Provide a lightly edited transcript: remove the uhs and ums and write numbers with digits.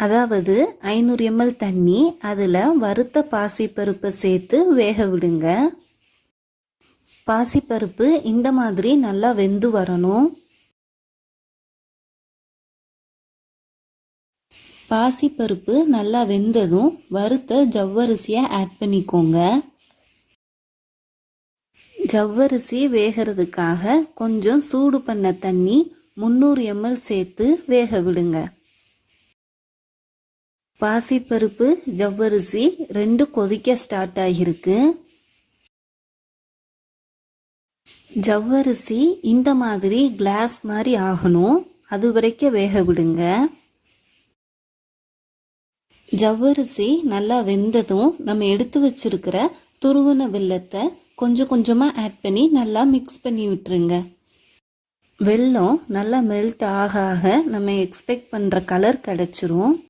அதாவது 500 ml தண்ணி, அதில் வறுத்த பாசிப்பருப்பை சேர்த்து வேக விடுங்க. பாசிப்பருப்பு இந்த மாதிரி நல்லா வெந்து வரணும். பாசிப்பருப்பு நல்லா வெந்ததும் வறுத்த ஜவ்வரிசியை ஆட் பண்ணிக்கோங்க. ஜவ்வரிசி வேகிறதுக்காக கொஞ்சம் சூடு பண்ண தண்ணி 300 ml சேர்த்து வேக விடுங்க. பாசிப்பருப்பு ஜவ்வரிசி 2 கொதிக்க ஸ்டார்ட் ஆகிருக்கு. ஜவ்வரிசி இந்த மாதிரி கிளாஸ் மாதிரி ஆகணும், அது வரைக்கும் வேக விடுங்க. ஜவ்வரிசி நல்லா வெந்ததும் நம்ம எடுத்து வச்சிருக்கிற துருவன வெல்லத்தை கொஞ்சம் கொஞ்சமாக ஆட் பண்ணி நல்லா மிக்ஸ் பண்ணி விட்டுருங்க. வெல்லம் நல்லா மெல்ட் ஆக ஆக நம்ம எக்ஸ்பெக்ட் பண்ணுற கலர் கிடச்சிரும்.